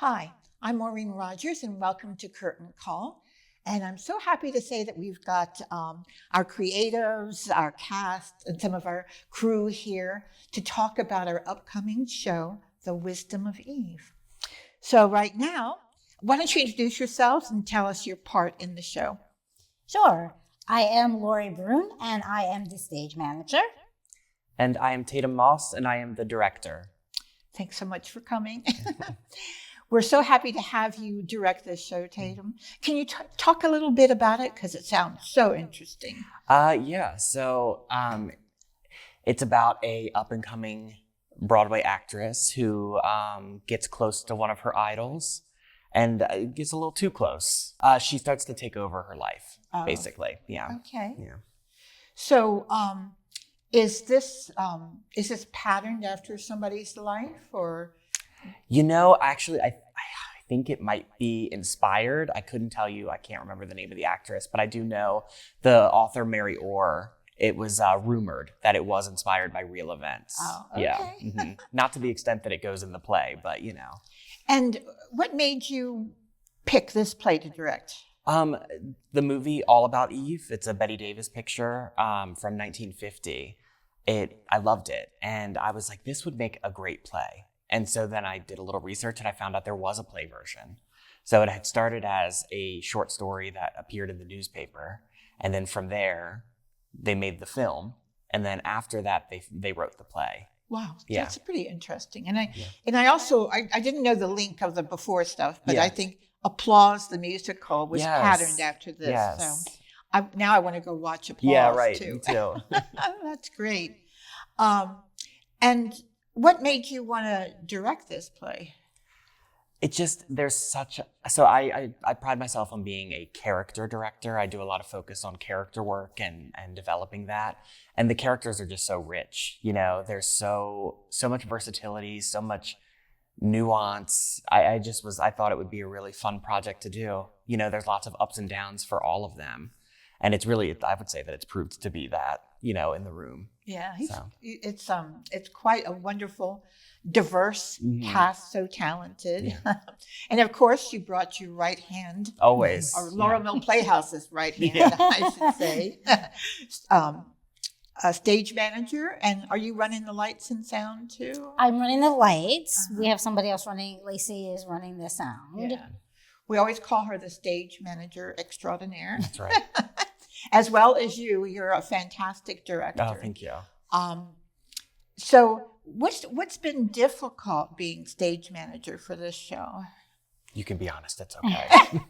Hi, I'm Maureen Rogers, and welcome to Curtain Call. And I'm so happy to say that we've got our creatives, our cast, and some of our crew here to talk about our upcoming show, The Wisdom of Eve. So right now, why don't you introduce yourselves and tell us your part in the show? Sure. I am Bruun, and I am the stage manager. And I am Tatum Moss, and I am the director. Thanks so much for coming. We're so happy to have you direct this show, Tatum. Can you talk a little bit about it? Because it sounds so interesting. So it's about a up-and-coming Broadway actress who gets close to one of her idols and gets a little too close. She starts to take over her life, basically. Yeah. Okay. Yeah. So is this patterned after somebody's life, or? Actually, I think it might be inspired. I couldn't tell you. I can't remember the name of the actress, but I do know the author Mary Orr. It was rumored that it was inspired by real events. Oh, okay. Yeah. Mm-hmm. Not to the extent that it goes in the play, but And what made you pick this play to direct? The movie All About Eve. It's a Bette Davis picture from 1950. I loved it, and I was like, this would make a great play. And so then I did a little research and I found out there was a play version. So it had started as a short story that appeared in the newspaper. And then from there, they made the film. And then after that, they wrote the play. Wow, Yeah. That's pretty interesting. And I also didn't know the link of the before stuff, but I think Applause, the musical, was patterned after this. Yes. So now I want to go watch Applause Yeah, right. too. Me too. That's great. And what made you want to direct this play? I pride myself on being a character director. I do a lot of focus on character work and developing that. And the characters are just so rich. There's so much versatility, so much nuance. I thought it would be a really fun project to do. There's lots of ups and downs for all of them. And it's really, I would say that it's proved to be that, in the room. Yeah, it's quite a wonderful, diverse cast, so talented. Yeah. And of course, you brought your right hand. Always. Or Laurel Mill Playhouse's right hand, I should say. A stage manager. And are you running the lights and sound too? I'm running the lights. We have somebody else running. Lacey is running the sound. Yeah. We always call her the stage manager extraordinaire. That's right. As well as you're a fantastic director. Oh, thank you. So what's been difficult being stage manager for this show? You can be honest. It's okay.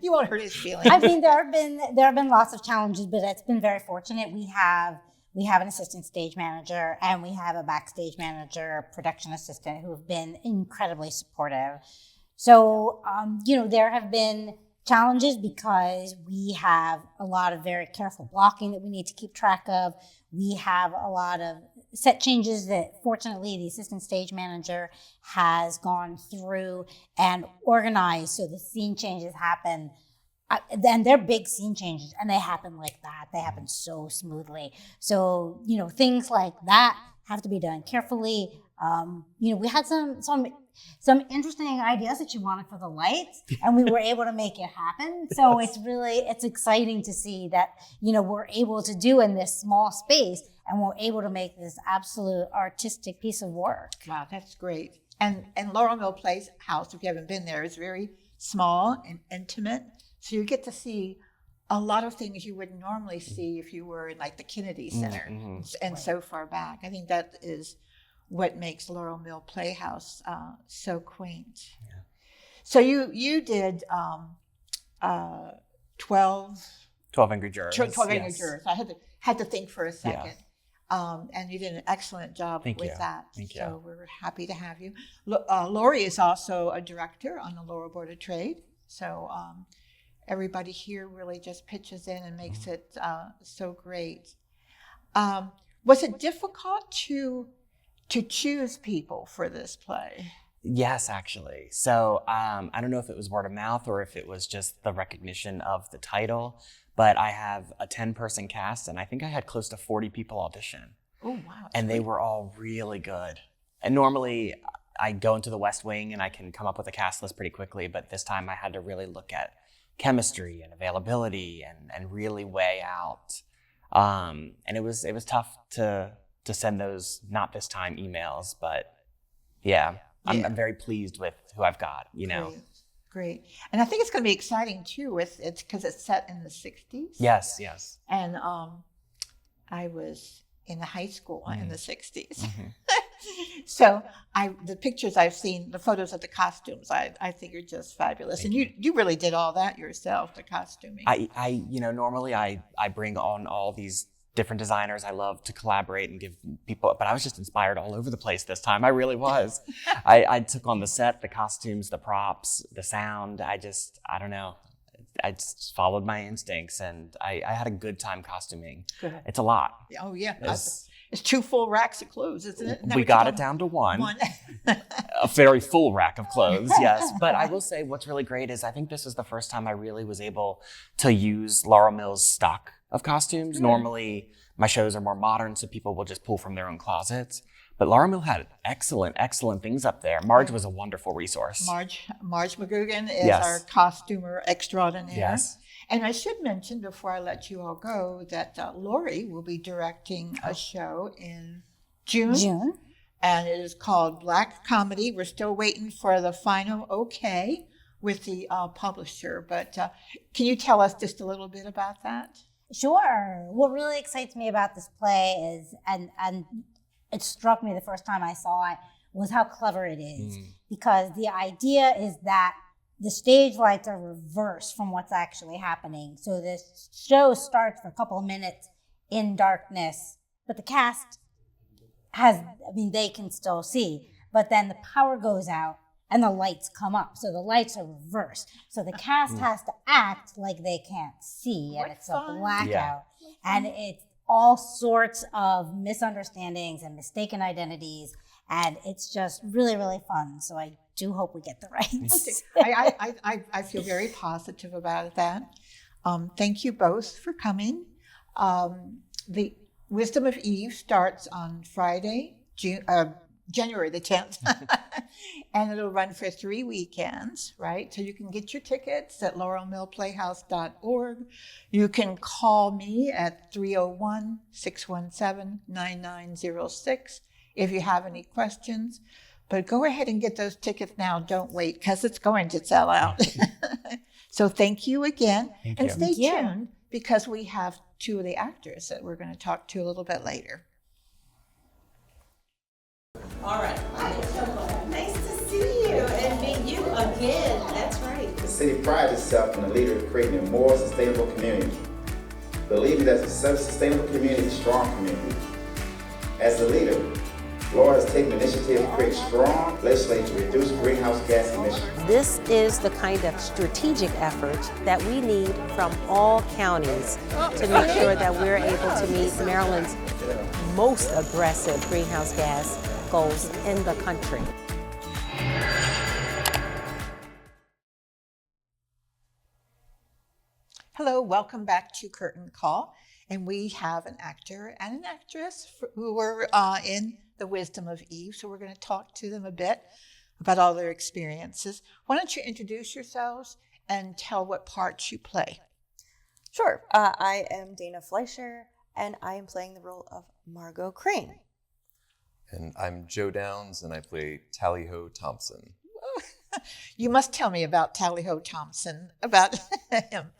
You won't hurt his feelings. I mean, there have been lots of challenges, but it's been very fortunate. We have an assistant stage manager and we have a backstage manager, production assistant who have been incredibly supportive. So, there have been challenges because we have a lot of very careful blocking that we need to keep track of. We have a lot of set changes that fortunately the assistant stage manager has gone through and organized so the scene changes happen. And they're big scene changes and they happen like that. They happen so smoothly. So, things like that have to be done carefully. We had some interesting ideas that you wanted for the lights and we were able to make it happen. So it's exciting to see that, we're able to do in this small space and we're able to make this absolute artistic piece of work. Wow, that's great. And Laurel Mill Playhouse, if you haven't been there, is very small and intimate. So you get to see a lot of things you wouldn't normally see if you were in like the Kennedy Center and so far back. I think that is what makes Laurel Mill Playhouse so quaint. Yeah. So you did 12 Angry Jurors. 12 Angry Jurors. I had to think for a second. Yeah. And you did an excellent job with that. Thank you. So we're happy to have you. Lori is also a director on the Laurel Board of Trade. So everybody here really just pitches in and makes it so great. Was it difficult to choose people for this play? Yes, actually. So I don't know if it was word of mouth or if it was just the recognition of the title, but I have a 10-person cast and I think I had close to 40 people audition. Oh, wow. And they were all really good. And normally I go into the West Wing and I can come up with a cast list pretty quickly, but this time I had to really look at chemistry and availability and really weigh out. And it was tough to send those, not this time, emails, but yeah. I'm very pleased with who I've got, you know. Great. And I think it's going to be exciting too. It's because it's set in the 60s. Yes. And I was in high school in the 60s. Mm-hmm. So the pictures I've seen, the photos of the costumes, I think are just fabulous. And you really did all that yourself, the costuming. I normally I bring on all these different designers. I love to collaborate and give people, but I was just inspired all over the place this time. I really was. I took on the set, the costumes, the props, the sound. I don't know. I just followed my instincts, and I had a good time costuming. Good. It's a lot. Oh yeah. It's 2 full racks of clothes, isn't it? We got it down to one. A very full rack of clothes, yes. But I will say what's really great is I think this is the first time I really was able to use Laurel Mill's stock of costumes. Normally, my shows are more modern, so people will just pull from their own closets. But Laurel Mill had excellent things up there. Marge was a wonderful resource. Marge McGugan is our costumer extraordinaire. Yes. And I should mention before I let you all go that Lori will be directing a show in June. And it is called Black Comedy. We're still waiting for the final okay with the publisher. But can you tell us just a little bit about that? Sure. What really excites me about this play is, and it struck me the first time I saw it, was how clever it is. Because the idea is that the stage lights are reversed from what's actually happening. So this show starts for a couple of minutes in darkness, but the cast they can still see. But then the power goes out and the lights come up. So the lights are reversed. So the cast has to act like they can't see, and it's a blackout. Yeah. And it's all sorts of misunderstandings and mistaken identities, and it's just really, really fun. So I do hope we get the rights. I feel very positive about that. Thank you both for coming. The Wisdom of Eve starts on Friday, January the 10th, and it'll run for 3 weekends, right? So you can get your tickets at laurelmillplayhouse.org. You can call me at 301-617-9906 if you have any questions. But go ahead and get those tickets now. Don't wait, because it's going to sell out. So thank you again. And stay tuned, because we have 2 of the actors that we're going to talk to a little bit later. All right. Hi, nice to see you and meet you again. That's right. The city prides itself on the leader of creating a more sustainable community, believing that a sustainable community is a strong community. As the leader, Laurel has taken initiative to create strong legislation to reduce greenhouse gas emissions. This is the kind of strategic effort that we need from all counties to make sure that we're able to meet Maryland's most aggressive greenhouse gas goals in the country. Hello, welcome back to Curtain Call. And we have an actor and an actress who were in The Wisdom of Eve. So we're going to talk to them a bit about all their experiences. Why don't you introduce yourselves and tell what parts you play? Sure. I am Dana Fleischer, and I am playing the role of Margot Crane. And I'm Joe Downs, and I play Tally-Ho Thompson. You must tell me about Tally-Ho Thompson, about him.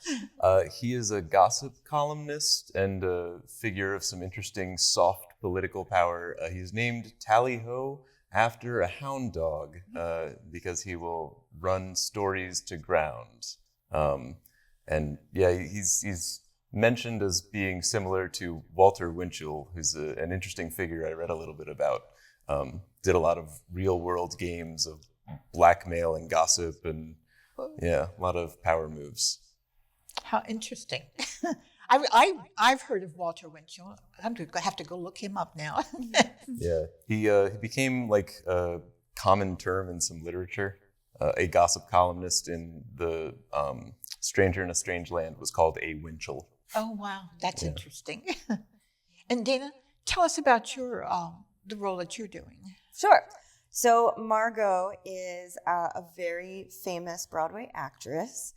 He is a gossip columnist and a figure of some interesting soft political power. He's named Tally-Ho after a hound dog because he will run stories to ground. And yeah, he's mentioned as being similar to Walter Winchell, who's an interesting figure I read a little bit about. Did a lot of real-world games of blackmail and gossip, and yeah, a lot of power moves. How interesting. I've heard of Walter Winchell. I'm going to have to go look him up now. Yeah, he became like a common term in some literature. A gossip columnist in the Stranger in a Strange Land was called a Winchell. Oh, wow. That's interesting. And Dana, tell us about your the role that you're doing. Sure. So Margot is a very famous Broadway actress.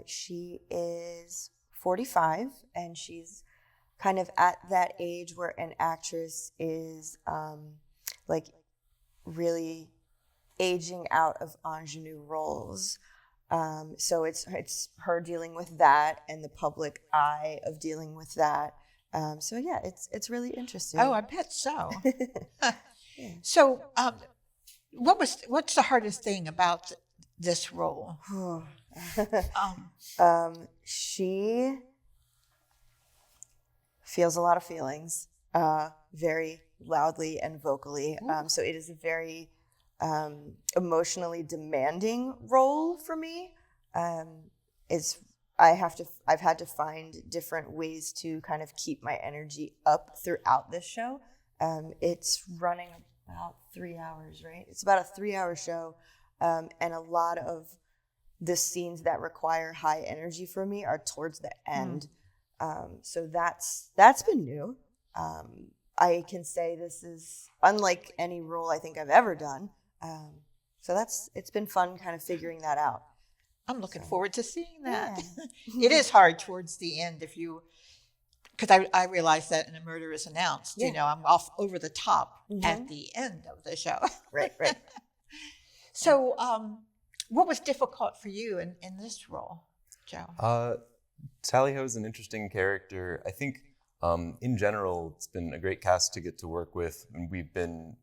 She is 45, and she's kind of at that age where an actress is like really aging out of ingenue roles. So it's her dealing with that and the public eye of dealing with that. So yeah, it's really interesting. Oh, I bet so. So, what's the hardest thing about this role? She feels a lot of feelings, very loudly and vocally. So it is a very emotionally demanding role for me. I've had to find different ways to kind of keep my energy up throughout this show. It's running about 3 hours, right? It's about a 3-hour show, and a lot of the scenes that require high energy for me are towards the end. So that's been new. I can say this is unlike any role I think I've ever done. So it's been fun kind of figuring that out. I'm looking forward to seeing that. Yeah. It is hard towards the end because I realized that in A Murder is Announced, Yeah. I'm off over the top at the end of the show. Right. So, what was difficult for you in this role, Joe? Tally Ho is an interesting character. I think in general, it's been a great cast to get to work with, and we've been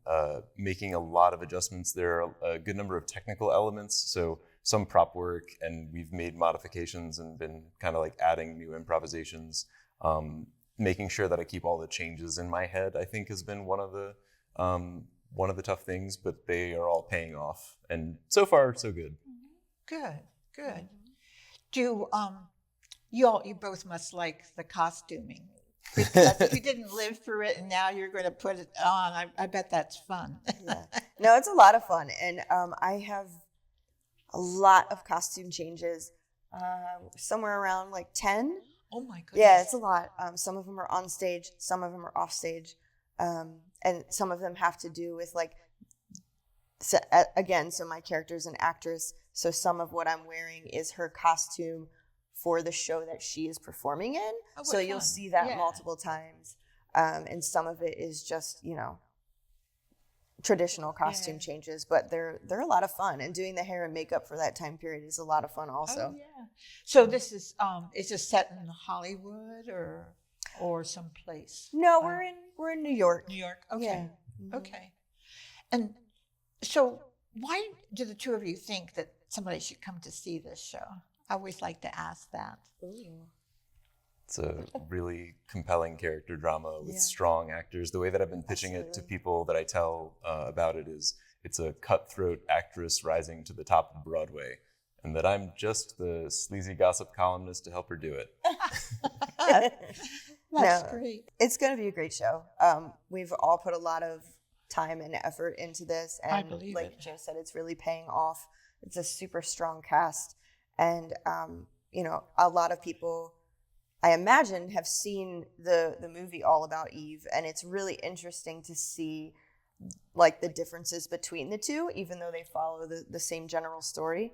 making a lot of adjustments. There are a good number of technical elements, so some prop work, and we've made modifications and been kind of like adding new improvisations. Making sure that I keep all the changes in my head, I think, has been one of the tough things, but they are all paying off, and so far so good. Good. Do you both must like the costuming, because if you didn't live through it and now you're going to put it on, I bet that's fun. Yeah. No, it's a lot of fun, and I have a lot of costume changes, somewhere around like 10. Oh my goodness. Yeah, it's a lot. Some of them are on stage, some of them are off stage, and some of them have to do with so my character's an actress, so some of what I'm wearing is her costume for the show that she is performing in. Oh, so you'll fun. see that Yeah. multiple times, and some of it is just traditional costume changes, but they're a lot of fun, and doing the hair and makeup for that time period is a lot of fun also. Oh, yeah. So this is this set in Hollywood or someplace? No, we're in New York. New York. Okay. Yeah. Okay. And so why do the two of you think that somebody should come to see this show? I always like to ask that. It's a really compelling character drama with Yeah. strong actors. The way that I've been pitching it to people that I tell about it is it's a cutthroat actress rising to the top of Broadway, and that I'm just the sleazy gossip columnist to help her do it. That's great. It's going to be a great show. We've all put a lot of time and effort into this, and I believe like it. Joe said, it's really paying off. It's a super strong cast, and a lot of people, I imagine, have seen the movie All About Eve, and it's really interesting to see like the differences between the two, even though they follow the same general story.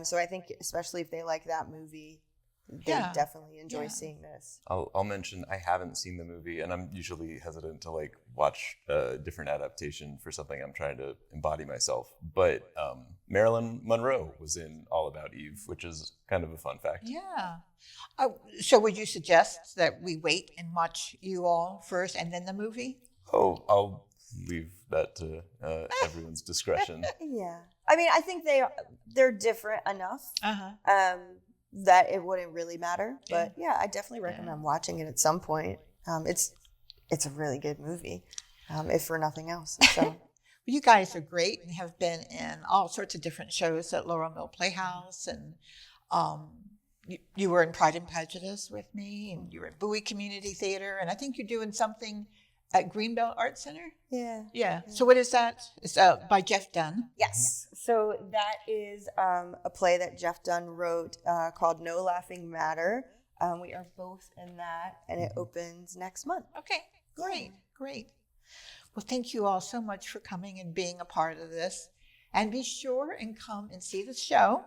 So I think especially if they like that movie, they definitely enjoy seeing this. I'll mention I haven't seen the movie, and I'm usually hesitant to like watch a different adaptation for something I'm trying to embody myself. But Marilyn Monroe was in All About Eve, which is kind of a fun fact. Yeah. So would you suggest that we wait and watch you all first and then the movie? Oh, I'll leave that to everyone's discretion. Yeah, I mean, I think they're different enough that it wouldn't really matter. But yeah, I definitely recommend watching it at some point. It's a really good movie, if for nothing else. So. Well, you guys are great and have been in all sorts of different shows at Laurel Playhouse, and you were in Pride and Prejudice with me, and you were at Bowie Community Theater, and I think you're doing something at Greenbelt Art Center. Yeah. So what is that? It's by Jeff Dunn. Yes. So that is a play that Jeff Dunn wrote called No Laughing Matter. We are both in that, and it opens next month. Okay, great. Well, thank you all so much for coming and being a part of this. And be sure and come and see the show.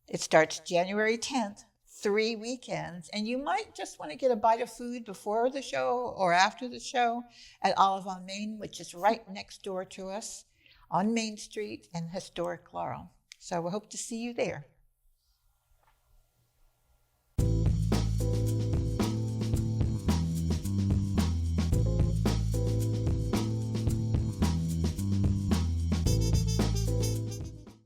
It starts January 10th, 3 weekends. And you might just want to get a bite of food before the show or after the show at Olive on Main, which is right next door to us on Main Street in historic Laurel. So we hope to see you there.